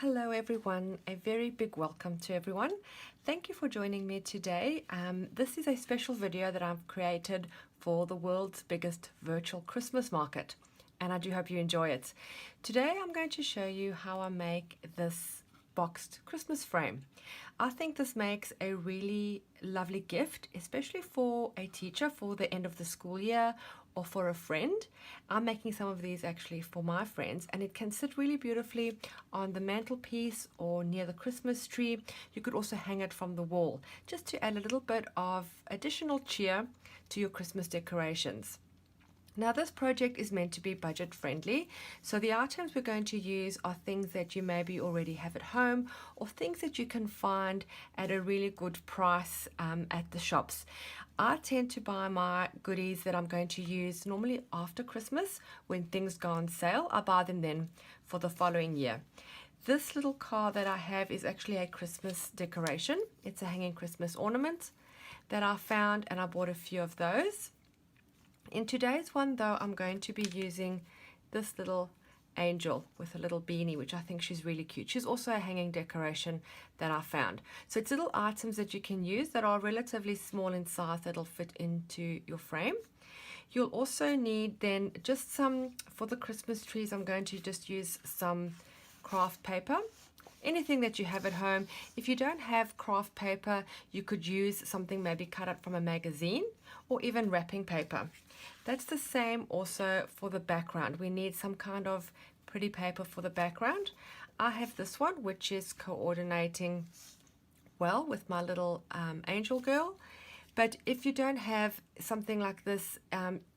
Hello everyone. A very big welcome to everyone. Thank you for joining me today. This is a special video that I've created for the world's biggest virtual Christmas market, and I do hope you enjoy it. Today I'm going to show you how I make this boxed Christmas frame. I think this makes a really lovely gift, especially for a teacher for the end of the school year or for a friend. I'm making some of these actually for my friends, and it can sit really beautifully on the mantelpiece or near the Christmas tree. You could also hang it from the wall just to add a little bit of additional cheer to your Christmas decorations. Now this project is meant to be budget friendly, so the items we're going to use are things that you maybe already have at home or things that you can find at a really good price at the shops. I tend to buy my goodies that I'm going to use normally after Christmas when things go on sale. I buy them then for the following year. This little car that I have is actually a Christmas decoration. It's a hanging Christmas ornament that I found, and I bought a few of those. In today's one though, I'm going to be using this little angel with a little beanie, which I think she's really cute. She's also a hanging decoration that I found. So it's little items that you can use that are relatively small in size that'll fit into your frame. You'll also need then just some, for the Christmas trees, I'm going to just use some craft paper. Anything that you have at home. If you don't have craft paper, you could use something maybe cut out from a magazine or even wrapping paper. That's the same also for the background. We need some kind of pretty paper for the background. I have this one, which is coordinating well with my little angel girl. But if you don't have something like this,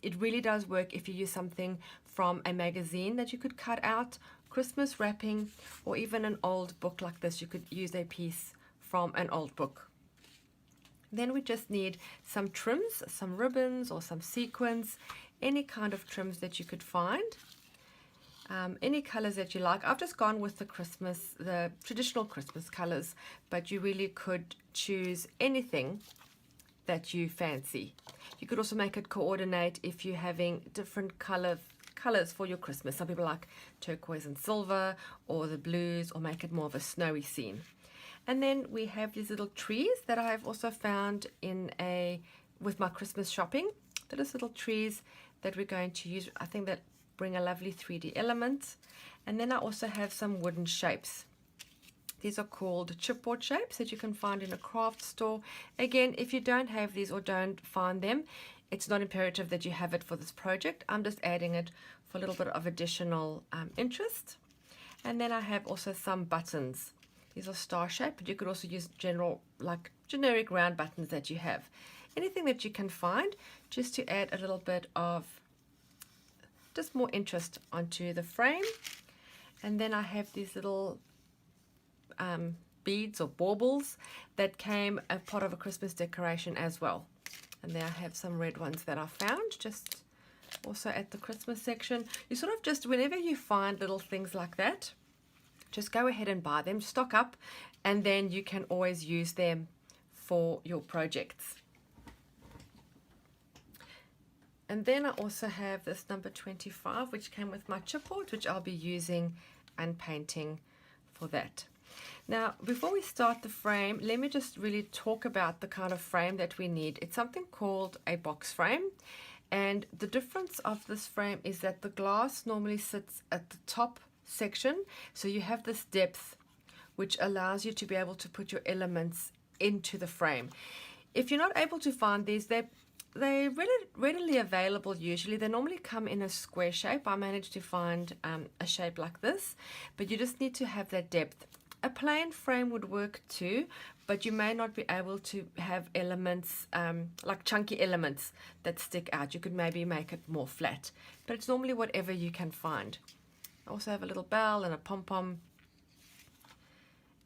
it really does work if you use something from a magazine that you could cut out, Christmas wrapping, or even an old book like this. You could use a piece from an old book. Then we just need some trims, some ribbons or some sequins, any kind of trims that you could find. Any colors that you like. I've just gone with the traditional Christmas colors, but you really could choose anything that you fancy. You could also make it coordinate if you're having different colors for your Christmas. Some people like turquoise and silver, or the blues, or make it more of a snowy scene. And then we have these little trees that I have also found with my Christmas shopping. They're just little trees that we're going to use. I think that bring a lovely 3D element. And then I also have some wooden shapes. These are called chipboard shapes that you can find in a craft store. Again, if you don't have these or don't find them, it's not imperative that you have it for this project. I'm just adding it for a little bit of additional interest. And then I have also some buttons. These are star shaped, but you could also use generic round buttons that you have. Anything that you can find, just to add a little bit of just more interest onto the frame. And then I have these little beads or baubles that came as part of a Christmas decoration as well. And there I have some red ones that I found just also at the Christmas section. You sort of just, whenever you find little things like that, just go ahead and buy them, stock up, and then you can always use them for your projects. And then I also have this number 25, which came with my chipboard, which I'll be using and painting for that. Now, before we start the frame, let me just really talk about the kind of frame that we need. It's something called a box frame. And the difference of this frame is that the glass normally sits at the top section. So you have this depth, which allows you to be able to put your elements into the frame. If you're not able to find these, they're readily available usually. They normally come in a square shape. I managed to find a shape like this, but you just need to have that depth. A plain frame would work too, but you may not be able to have elements, like chunky elements that stick out. You could maybe make it more flat, but it's normally whatever you can find. I also have a little bell and a pom-pom.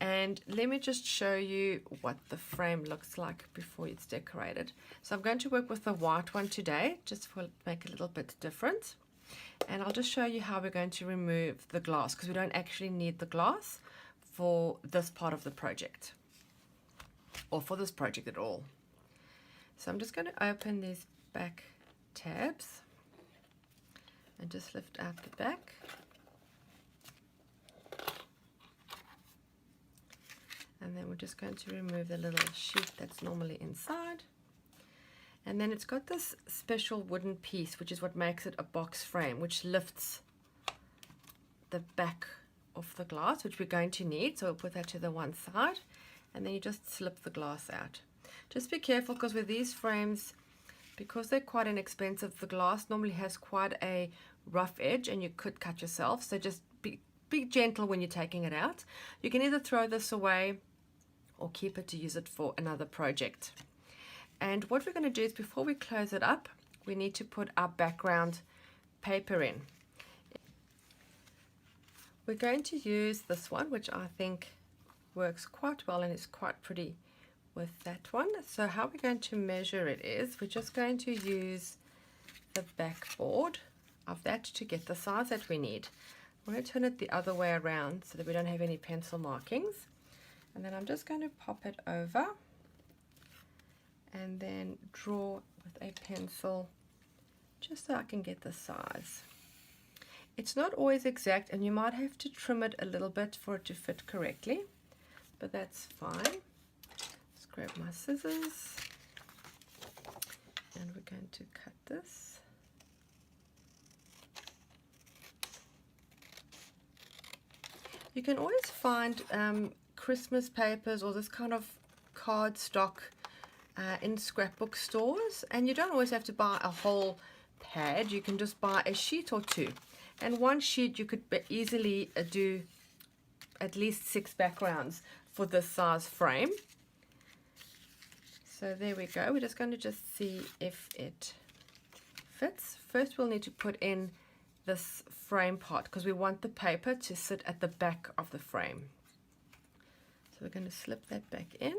And let me just show you what the frame looks like before it's decorated. So I'm going to work with the white one today, just to make it a little bit different. And I'll just show you how we're going to remove the glass, because we don't actually need the glass for this part of the project, or for this project at all. So I'm just going to open these back tabs and just lift out the back. we're just going to remove the little sheet that's normally inside. And then it's got this special wooden piece, which is what makes it a box frame, which lifts the back of the glass, which we're going to need. So we'll put that to the one side, and then you just slip the glass out. Just be careful, because with these frames, because they're quite inexpensive, the glass normally has quite a rough edge and you could cut yourself. So just be gentle when you're taking it out. You can either throw this away or keep it to use it for another project. And what we're going to do is, before we close it up, we need to put our background paper in. We're going to use this one, which I think works quite well and is quite pretty with that one. So how we're going to measure it is, we're just going to use the backboard of that to get the size that we need. I'm going to turn it the other way around so that we don't have any pencil markings. And then I'm just going to pop it over and then draw with a pencil just so I can get the size. It's not always exact, and you might have to trim it a little bit for it to fit correctly, but that's fine. Let's grab my scissors and we're going to cut this. You can always find Christmas papers or this kind of cardstock in scrapbook stores, and you don't always have to buy a whole pad. You can just buy a sheet or two, and one sheet you could easily do at least 6 backgrounds for this size frame. So there we go. We're just going to see if it fits. First we'll need to put in this frame part, because we want the paper to sit at the back of the frame. So we're going to slip that back in,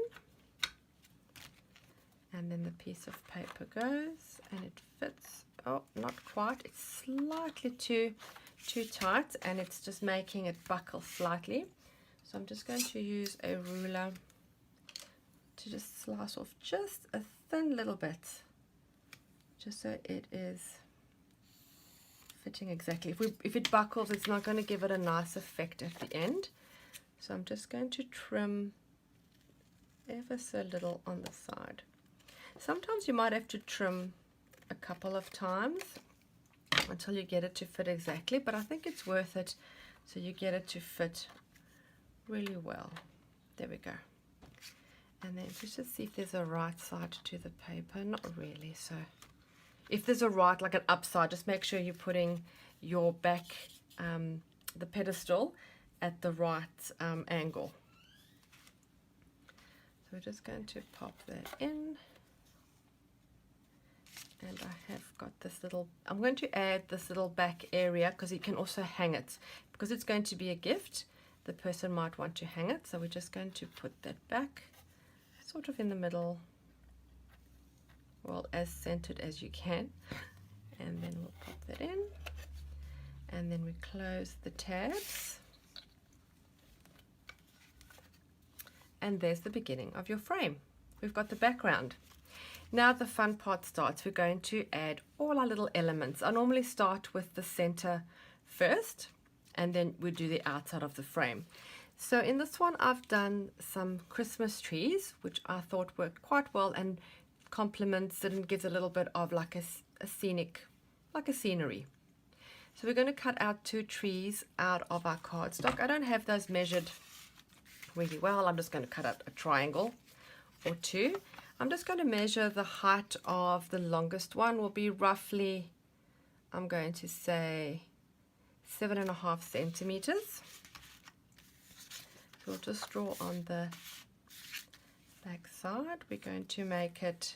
and then the piece of paper goes and it fits. Oh, not quite, it's slightly too tight, and it's just making it buckle slightly. So I'm just going to use a ruler to just slice off just a thin little bit, just so it is fitting exactly. If it buckles, it's not going to give it a nice effect at the end. So I'm just going to trim ever so little on the side. Sometimes you might have to trim a couple of times until you get it to fit exactly, but I think it's worth it so you get it to fit really well. There we go. And then let's just see if there's a right side to the paper. Not really. So if there's a right, like an upside, just make sure you're putting your back, the pedestal, at the right angle. So we're just going to pop that in. And I have got this little, I'm going to add this little back area, because you can also hang it. Because it's going to be a gift, the person might want to hang it. So we're just going to put that back, sort of in the middle, well, as centered as you can. And then we'll pop that in. And then we close the tabs. And there's the beginning of your frame. We've got the background. Now the fun part starts. We're going to add all our little elements. I normally start with the center first, and then we do the outside of the frame. So in this one, I've done some Christmas trees, which I thought worked quite well and complements it and gives a little bit of like a scenic, like a scenery. So we're going to cut out 2 trees out of our cardstock. I don't have those measured really well. I'm just going to cut out a triangle or 2. I'm just going to measure the height of the longest one will be roughly, I'm going to say 7.5 centimeters. So we'll just draw on the back side. We're going to make it,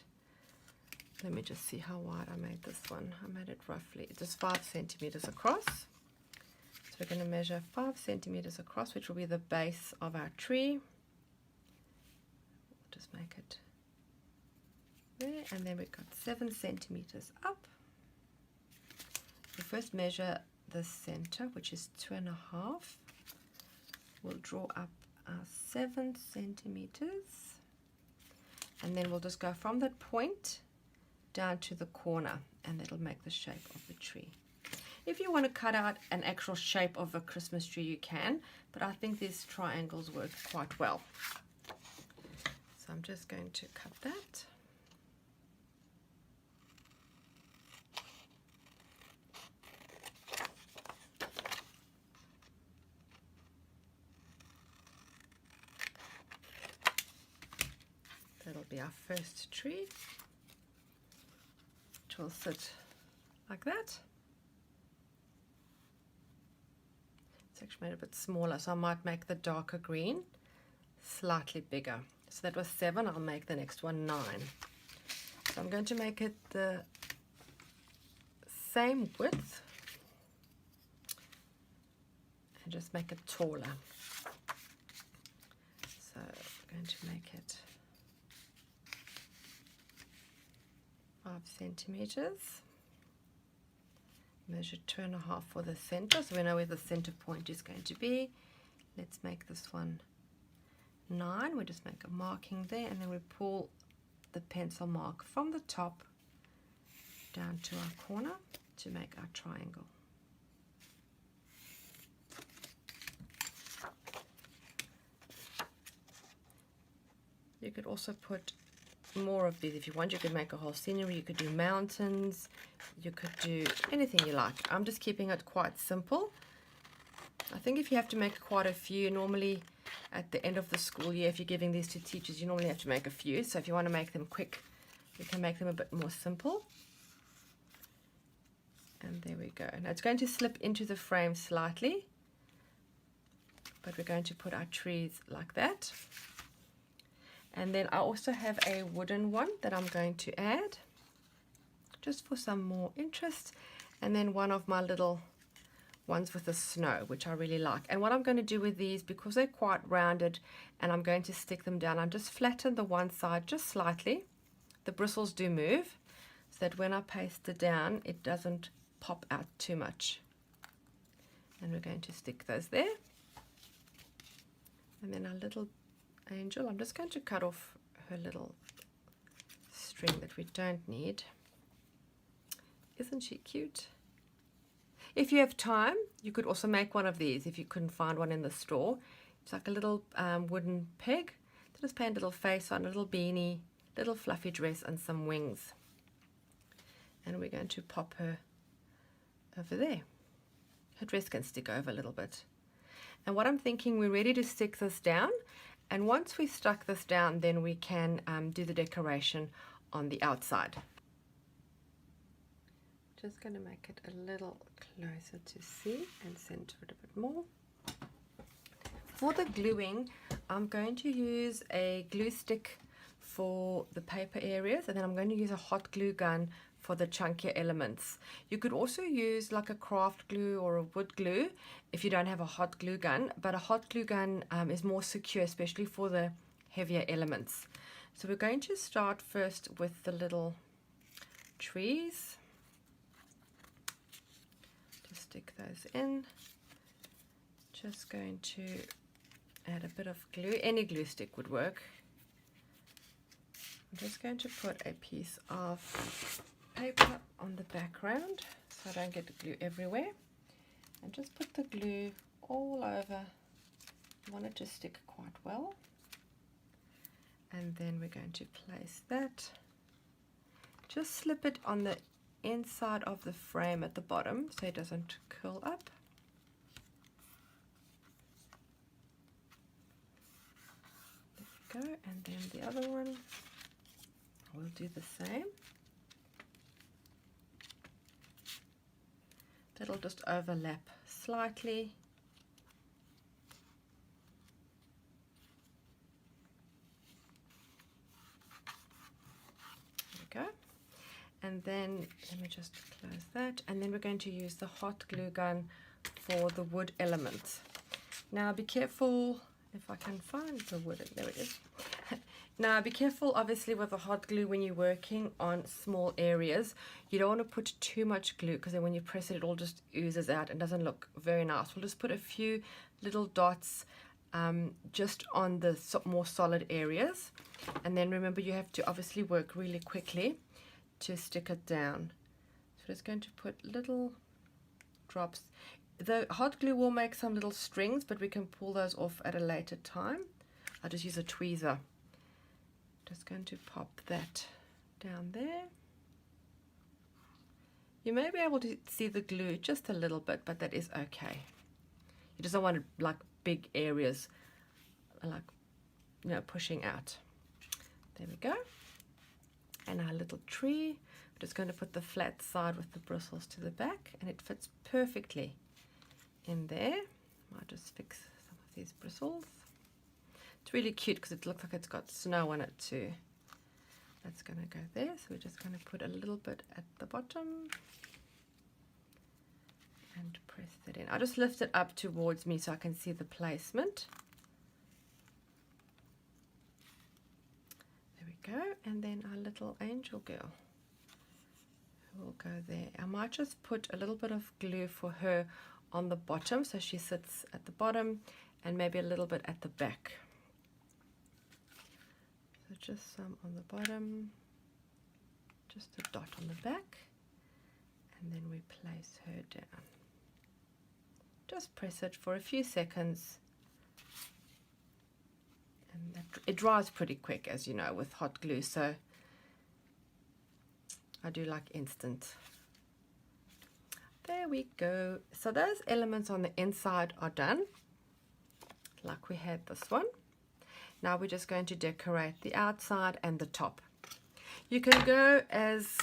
let me just see how wide I made this one. I made it roughly just 5 centimeters across. So we're going to measure 5 centimeters across, which will be the base of our tree. We'll just make it there, and then we've got 7 centimeters up. We first measure the center, which is 2.5. We'll draw up our 7 centimeters, and then we'll just go from that point down to the corner, and that'll make the shape of the tree. If you want to cut out an actual shape of a Christmas tree, you can, but I think these triangles work quite well. So I'm just going to cut that. That'll be our first tree, which will sit like that. It's actually made a bit smaller, so I might make the darker green slightly bigger. So that was 7, I'll make the next one 9. So I'm going to make it the same width and just make it taller. So I'm going to make it 5 centimeters. Measure 2.5 for the center, so we know where the center point is going to be. Let's make this one 9. We just make a marking there, and then we pull the pencil mark from the top down to our corner to make our triangle. You could also put more of these if you want. You could make a whole scenery, you could do mountains, you could do anything you like. I'm just keeping it quite simple. I think if you have to make quite a few, normally at the end of the school year, if you're giving these to teachers, you normally have to make a few. So if you want to make them quick, you can make them a bit more simple. And there we go. Now it's going to slip into the frame slightly, but we're going to put our trees like that. And then I also have a wooden one that I'm going to add just for some more interest, and then one of my little ones with the snow, which I really like. And what I'm going to do with these, because they're quite rounded and I'm going to stick them down, I'm just flatten the one side just slightly. The bristles do move, so that when I paste it down it doesn't pop out too much. And we're going to stick those there. And then our little angel, I'm just going to cut off her little string that we don't need. Isn't she cute? If you have time, you could also make one of these if you couldn't find one in the store. It's like a little wooden peg. Just paint a little face on, a little beanie, little fluffy dress, and some wings. And we're going to pop her over there. Her dress can stick over a little bit. And what I'm thinking, we're ready to stick this down. And once we've stuck this down, then we can do the decoration on the outside. Just going to make it a little closer to see and center it a bit more. For the gluing, I'm going to use a glue stick for the paper areas, and then I'm going to use a hot glue gun for the chunkier elements. You could also use like a craft glue or a wood glue if you don't have a hot glue gun, but a hot glue gun is more secure, especially for the heavier elements. So we're going to start first with the little trees. Just stick those in. Just going to add a bit of glue. Any glue stick would work. I'm just going to put a piece of paper on the background so I don't get the glue everywhere, and just put the glue all over. You want it to stick quite well, and then we're going to place that. Just slip it on the inside of the frame at the bottom so it doesn't curl up. There we go, and then the other one we'll do the same. That'll just overlap slightly. There we go. And then let me just close that. And then we're going to use the hot glue gun for the wood element. Now be careful, if I can find the wood, there it is. Now be careful obviously with the hot glue when you're working on small areas. You don't want to put too much glue, because then when you press it, it all just oozes out and doesn't look very nice. We'll just put a few little dots just on the more solid areas. And then remember, you have to obviously work really quickly to stick it down. So we're just going to put little drops. The hot glue will make some little strings, but we can pull those off at a later time. I'll just use a tweezer Just going to pop that down there. You may be able to see the glue just a little bit, but that is okay. You just don't want like big areas, like, you know, pushing out. There we go. And our little tree, I'm just going to put the flat side with the bristles to the back, and it fits perfectly in there. I'll just fix some of these bristles. It's really cute because it looks like it's got snow on it too. That's going to go there, so we're just going to put a little bit at the bottom and press that in. I'll just lift it up towards me so I can see the placement. There we go, and then our little angel girl will go there. I might just put a little bit of glue for her on the bottom so she sits at the bottom, and maybe a little bit at the back. So just some on the bottom, just a dot on the back, and then we place her down. Just press it for a few seconds, and it dries pretty quick, as you know, with hot glue, so I do like instant. There we go. So those elements on the inside are done, like we had this one. Now we're just going to decorate the outside and the top. You can go as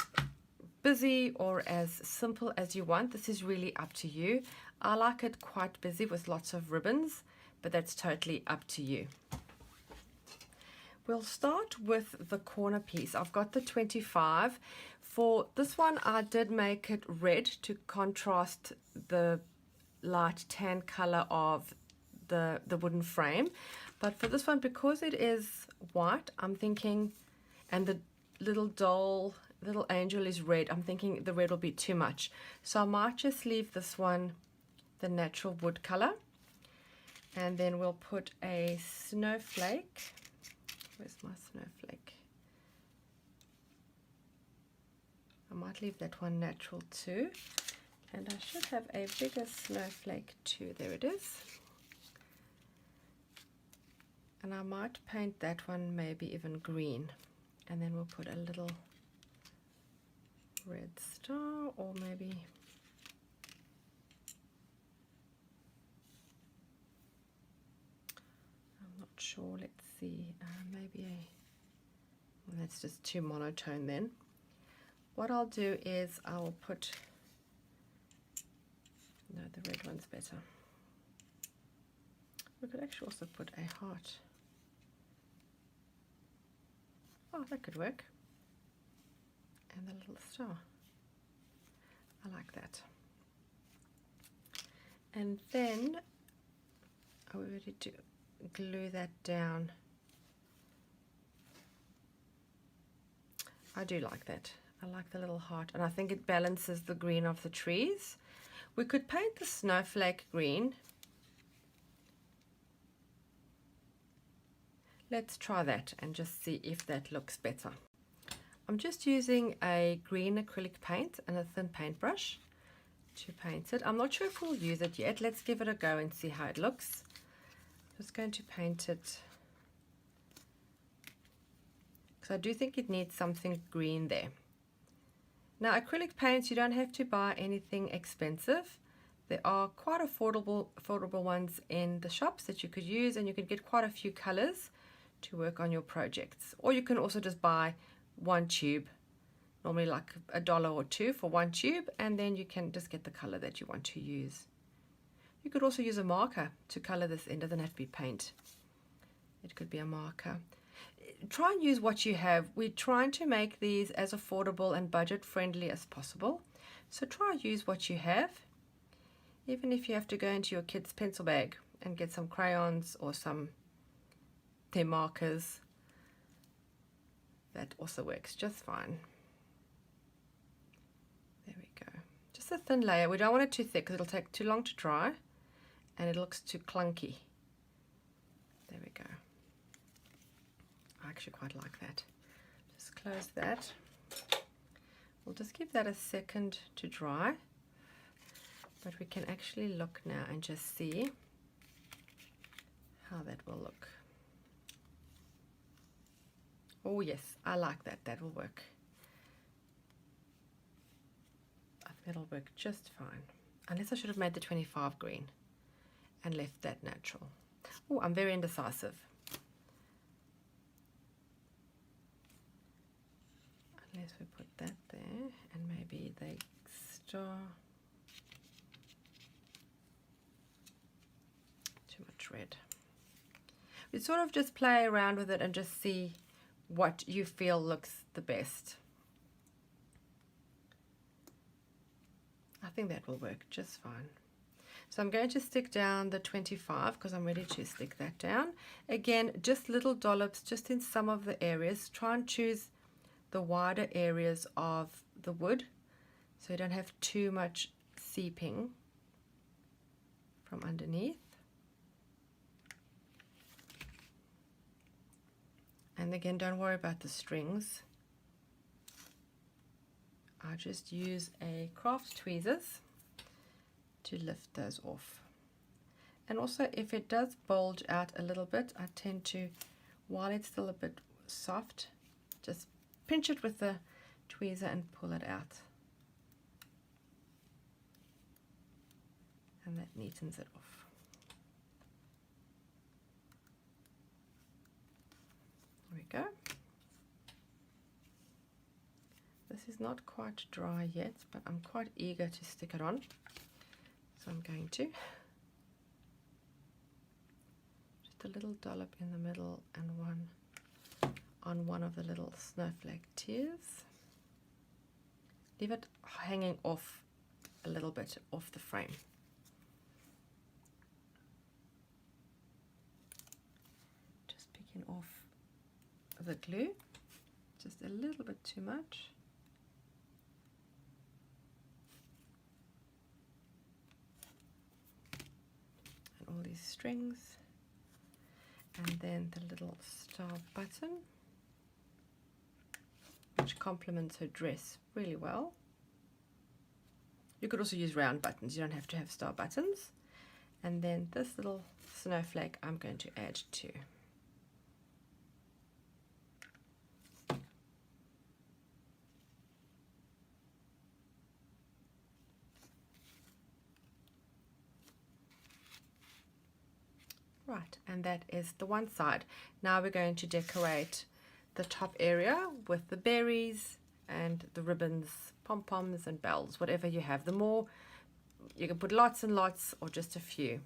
busy or as simple as you want. This is really up to you. I like it quite busy with lots of ribbons, but that's totally up to you. We'll start with the corner piece. I've got the 25. For this one, I did make it red to contrast the light tan color of the wooden frame. But for this one, because it is white, I'm thinking, and the little doll, little angel is red, I'm thinking the red will be too much. So I might just leave this one the natural wood color. And then we'll put a snowflake. Where's my snowflake? I might leave that one natural too. And I should have a bigger snowflake too. There it is. And I might paint that one maybe even green. And then we'll put a little red star, or maybe I'm not sure. Let's see. Maybe well, that's just too monotone then. What I'll do is I will put, no, the red one's better. We could actually also put a heart. Oh, that could work. And the little star. I like that. And then, are we ready to glue that down? I do like that. I like the little heart, and I think it balances the green of the trees. We could paint the snowflake green. Let's try that and just see if that looks better. I'm just using a green acrylic paint and a thin paintbrush to paint it. I'm not sure if we'll use it yet. Let's give it a go and see how it looks. I'm just going to paint it because I do think it needs something green there. Now, acrylic paints, you don't have to buy anything expensive. There are quite affordable ones in the shops that you could use, and you could get quite a few colors to work on your projects. Or you can also just buy one tube, normally like $1 or $2 for one tube, and then you can just get the color that you want to use. You could also use a marker to color this in. It doesn't have to be paint. It could be a marker. Try and use what you have. We're trying to make these as affordable and budget friendly as possible. So try and use what you have. Even if you have to go into your kid's pencil bag and get some crayons or their markers, that also works just fine. There we go. Just a thin layer. We don't want it too thick because it'll take too long to dry and it looks too clunky. There we go. I actually quite like that. Just close that. We'll just give that a second to dry, but we can actually look now and just see how that will look. Oh yes, I like that. That will work. I think that'll work just fine. Unless I should have made the 25 green and left that natural. Oh, I'm very indecisive. Unless we put that there and maybe the star. Too much red. We sort of just play around with it and just see what you feel looks the best. I think that will work just fine. So I'm going to stick down the 25 because I'm ready to stick that down. Again, just little dollops just in some of the areas. Try and choose the wider areas of the wood so you don't have too much seeping from underneath. And again, don't worry about the strings. I just use a craft tweezers to lift those off. And also, if it does bulge out a little bit, I tend to, while it's still a bit soft, just pinch it with the tweezer and pull it out. And that neatens it off. There we go. This is not quite dry yet, but I'm quite eager to stick it on. So I'm going to. Just a little dollop in the middle and one on one of the little snowflake tiers. Leave it hanging off a little bit off the frame. Just picking off the glue, just a little bit too much. And all these strings. And then the little star button, which complements her dress really well. You could also use round buttons, you don't have to have star buttons. And then this little snowflake I'm going to add too. Right, and that is the one side. Now we're going to decorate the top area with the berries and the ribbons, pom-poms and bells, whatever you have. The more, you can put lots and lots or just a few.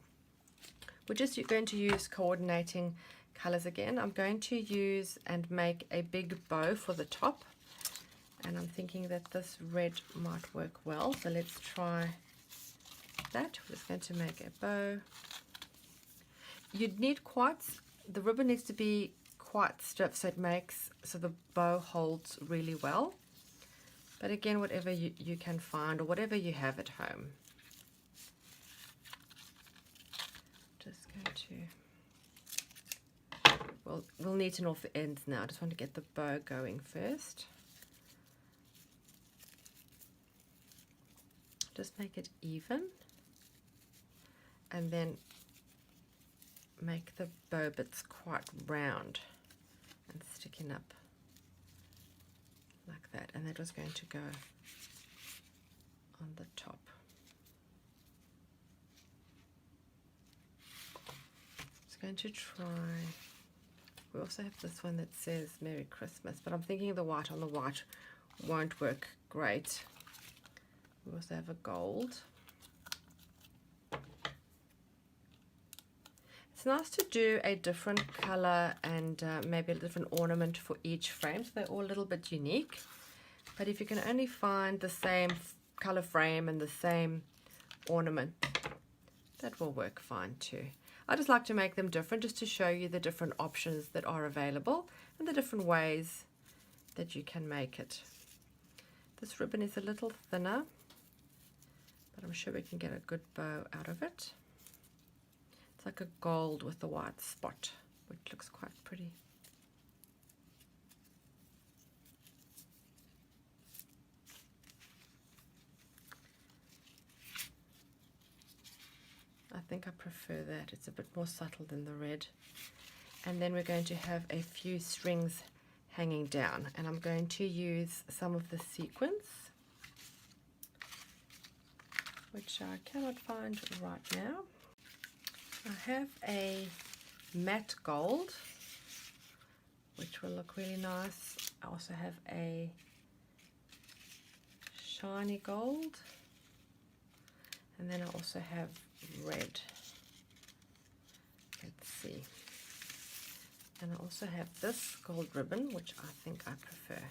We're just going to use coordinating colors again. I'm going to use and make a big bow for the top. And I'm thinking that this red might work well. So let's try that. We're just going to make a bow. You'd need the ribbon needs to be quite stiff so the bow holds really well. But again, whatever you can find or whatever you have at home. Just going to, we'll neaten off the ends now. I just want to get the bow going first. Just make it even. And then make the bow bits quite round and sticking up like that, and that was going to go on the top. Just going to try, we also have this one that says Merry Christmas, but I'm thinking the white on the white won't work great. We also have a gold. It's nice to do a different color and maybe a different ornament for each frame, so they're all a little bit unique. But if you can only find the same color frame and the same ornament, that will work fine too. I just like to make them different just to show you the different options that are available and the different ways that you can make it. This ribbon is a little thinner, but I'm sure we can get a good bow out of it. It's like a gold with the white spot, which looks quite pretty. I think I prefer that. It's a bit more subtle than the red. And then we're going to have a few strings hanging down, and I'm going to use some of the sequins, which I cannot find right now. I have a matte gold, which will look really nice. I also have a shiny gold, and then I also have red. Let's see. And I also have this gold ribbon, which I think I prefer.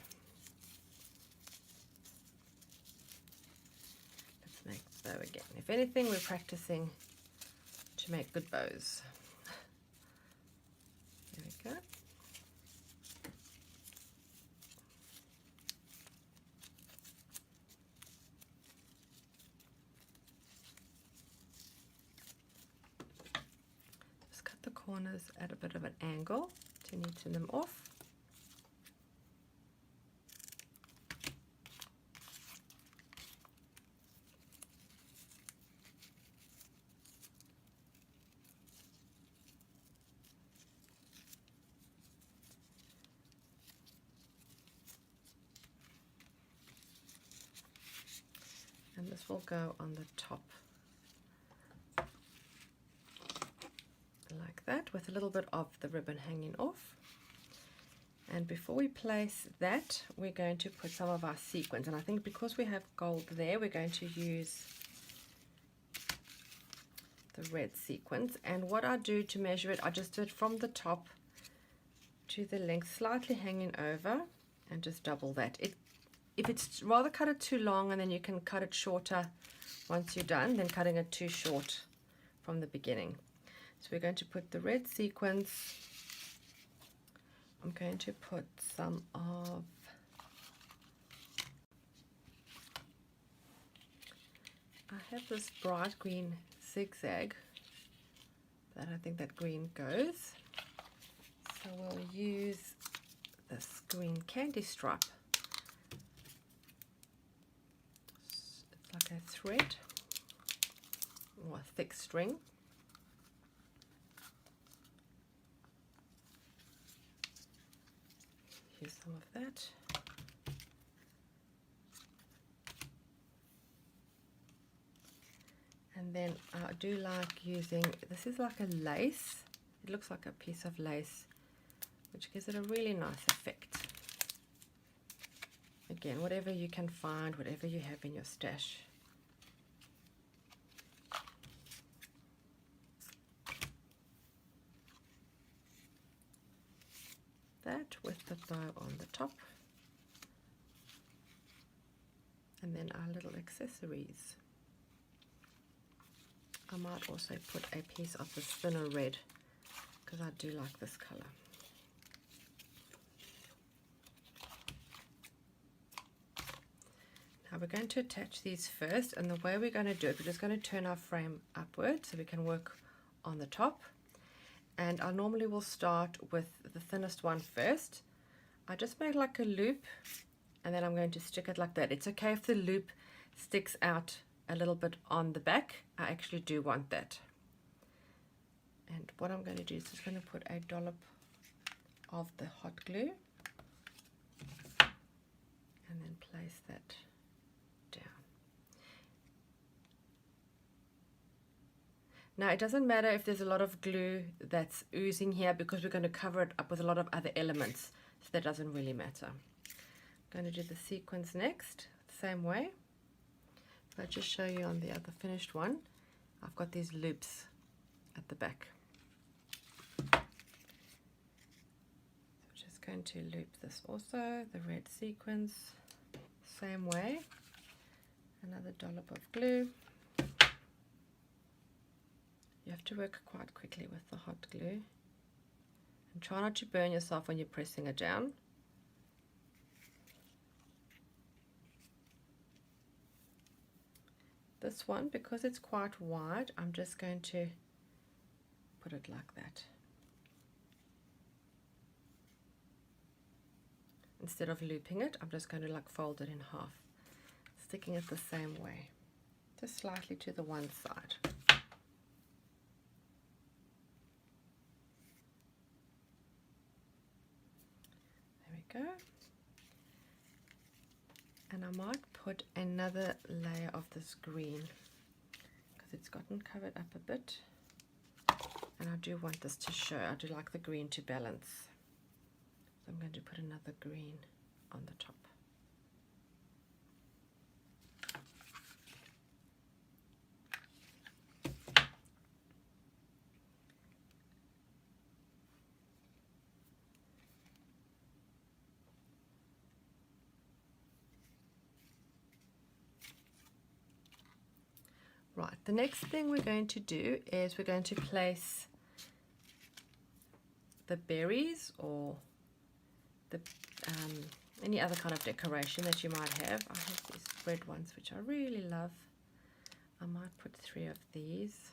Let's make the bow again. If anything, we're practicing to make good bows. There we go. Just cut the corners at a bit of an angle to neaten them off. And this will go on the top like that, with a little bit of the ribbon hanging off. And before we place that, we're going to put some of our sequins, and I think because we have gold there, we're going to use the red sequins. And what I do to measure it, I just do it from the top to the length, slightly hanging over, and just double that. If it's rather cut it too long, and then you can cut it shorter once you're done, than cutting it too short from the beginning. So we're going to put the red sequins. I'm going to put some of I have this bright green zigzag that I think that green goes. So we'll use this green candy stripe. It's like a thread or a thick string. Use some of that. And then I do like using, this is like a lace. It looks like a piece of lace, which gives it a really nice effect. Again, whatever you can find, whatever you have in your stash. That with the bow on the top. And then our little accessories. I might also put a piece of this thinner red because I do like this color. Now we're going to attach these first, and the way we're going to do it, we're just going to turn our frame upward so we can work on the top. And I normally will start with the thinnest one first. I just make like a loop, and then I'm going to stick it like that. It's okay if the loop sticks out a little bit on the back. I actually do want that. And what I'm going to do is just going to put a dollop of the hot glue and then place that down. Now it doesn't matter if there's a lot of glue that's oozing here because we're going to cover it up with a lot of other elements, so that doesn't really matter. I'm going to do the sequins next, same way. If I just show you on the other finished one, I've got these loops at the back. So I'm just going to loop this also, the red sequins, same way. Another dollop of glue. You have to work quite quickly with the hot glue. And try not to burn yourself when you're pressing it down. This one, because it's quite wide, I'm just going to put it like that. Instead of looping it, I'm just going to like fold it in half, sticking it the same way, just slightly to the one side. There we go. And I might put another layer of this green because it's gotten covered up a bit. And I do want this to show, I do like the green to balance. So I'm going to put another green on the top. Right, the next thing we're going to do is we're going to place the berries or the any other kind of decoration that you might have. I have these red ones which I really love. I might put 3 of these.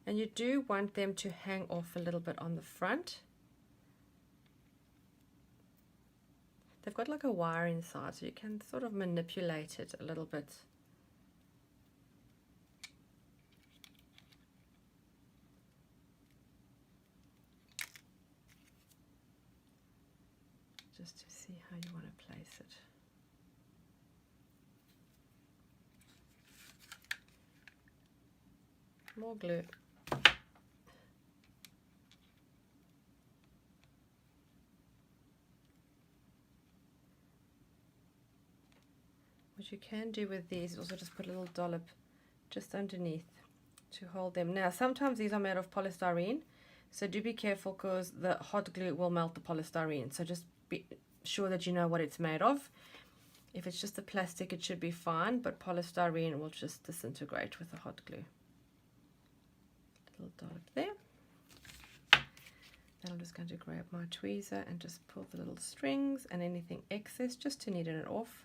And you do want them to hang off a little bit on the front. They've got like a wire inside, so you can sort of manipulate it a little bit. Just to see how you want to place it. More glue. What you can do with these is also just put a little dollop just underneath to hold them. Now sometimes these are made of polystyrene, so do be careful because the hot glue will melt the polystyrene, so just be sure that you know what it's made of. If it's just the plastic it should be fine, but polystyrene will just disintegrate with the hot glue. Little dollop there. Then I'm just going to grab my tweezer and just pull the little strings and anything excess just to neaten it off.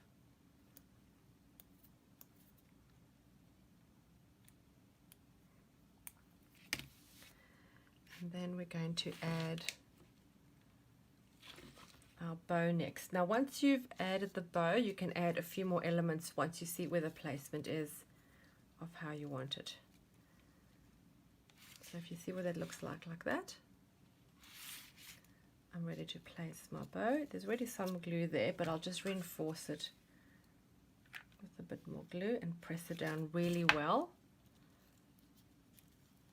And then we're going to add our bow next. Now once you've added the bow, you can add a few more elements once you see where the placement is of how you want it. So if you see what that looks like that, I'm ready to place my bow. There's already some glue there, but I'll just reinforce it with a bit more glue and press it down really well.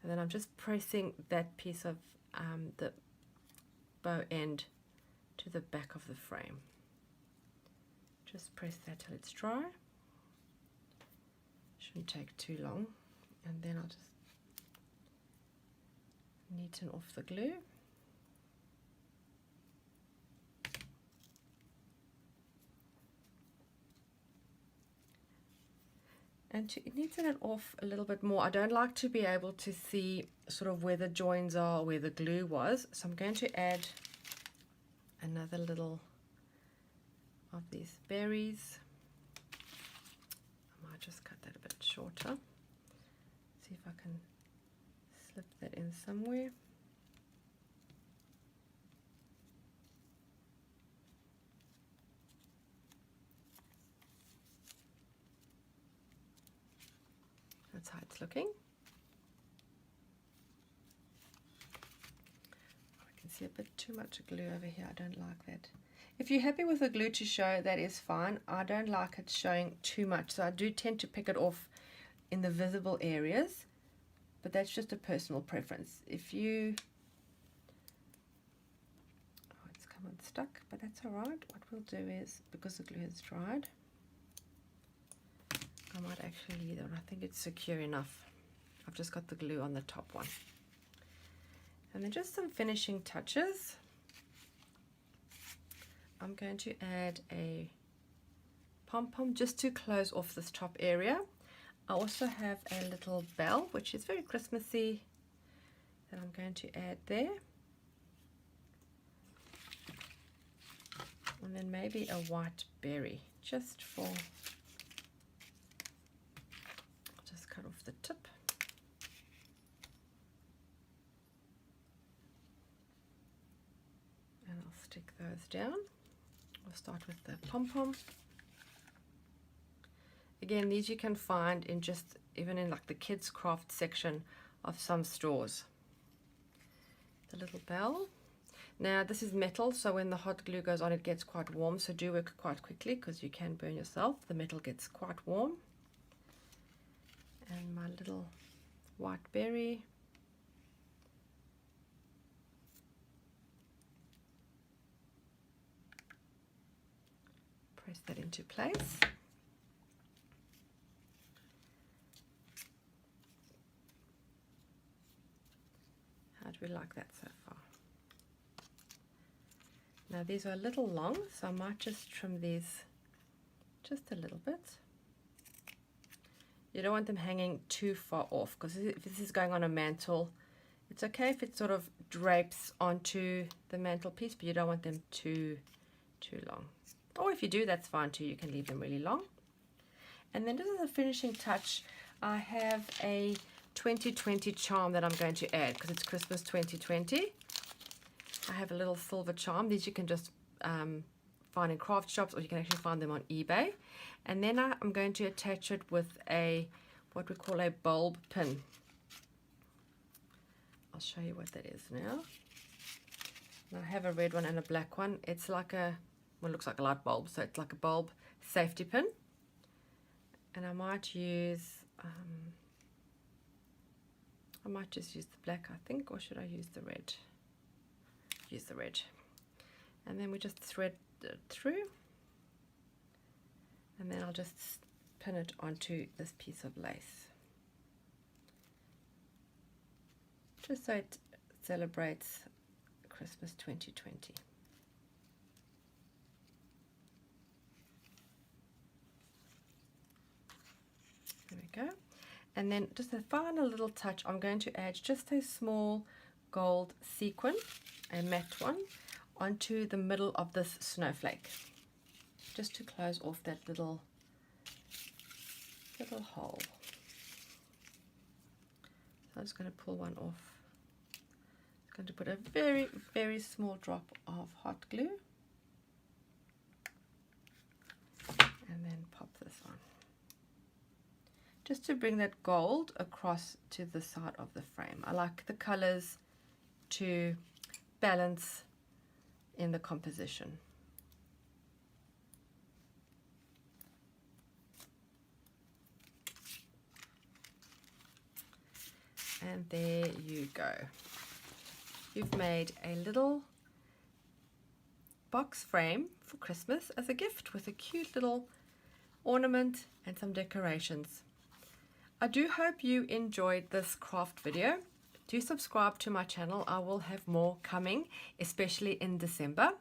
And then I'm just pressing that piece of the bow end to the back of the frame. Just press that till it's dry. Shouldn't take too long. And then I'll just neaten off the glue. And to neaten it off a little bit more, I don't like to be able to see sort of where the joins are, where the glue was. So I'm going to add another little of these berries. I might just cut that a bit shorter. See if I can slip that in somewhere. That's how it's looking. I can see a bit too much glue over here. I don't like that. If you're happy with the glue to show, that is fine. I don't like it showing too much, so I do tend to pick it off in the visible areas, but that's just a personal preference. If you... Oh, it's come unstuck, but that's all right. What we'll do is, because the glue has dried, I might actually leave it. I think it's secure enough. I've just got the glue on the top one. And then just some finishing touches. I'm going to add a pom-pom just to close off this top area. I also have a little bell, which is very Christmassy, that I'm going to add there. And then maybe a white berry, just for... I'll just cut off the tip. And I'll stick those down. We'll start with the pom-pom. Again, these you can find in just, even in like the kids craft section of some stores. The little bell. Now this is metal, so when the hot glue goes on it gets quite warm, so do work quite quickly because you can burn yourself. The metal gets quite warm. And my little white berry. Press that into place. How do we like that so far? Now these are a little long, so I might just trim these just a little bit. You don't want them hanging too far off, because if this is going on a mantle, it's okay if it sort of drapes onto the mantelpiece, but you don't want them too long. Or if you do, that's fine too, you can leave them really long. And then just as a finishing touch, I have a 2020 charm that I'm going to add because it's Christmas 2020. I have a little silver charm. These you can just find in craft shops, or you can actually find them on eBay. And then I'm going to attach it with a what we call a bulb pin. I'll show you what that is now. And I have a red one and a black one. It's like a, well, it looks like a light bulb, so it's like a bulb safety pin. And I might use, I might just use the black, I think, or should I use the red? Use the red. And then we just thread it through. And then I'll just pin it onto this piece of lace. Just so it celebrates Christmas 2020. There we go. And then just a final little touch, I'm going to add just a small gold sequin, a matte one, onto the middle of this snowflake, just to close off that little hole. So I'm just going to pull one off. I'm going to put a very, very small drop of hot glue and then pop this on, just to bring that gold across to the side of the frame. I like the colors to balance in the composition. And there you go. You've made a little box frame for Christmas as a gift with a cute little ornament and some decorations. I do hope you enjoyed this craft video. Do subscribe to my channel. I will have more coming, especially in December.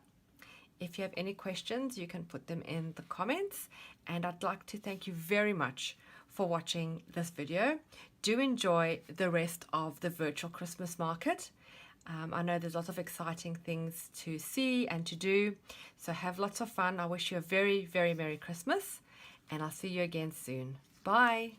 If you have any questions, you can put them in the comments. And I'd like to thank you very much for watching this video. Do enjoy the rest of the virtual Christmas market. I know there's lots of exciting things to see and to do. So have lots of fun. I wish you a very, very Merry Christmas. And I'll see you again soon. Bye.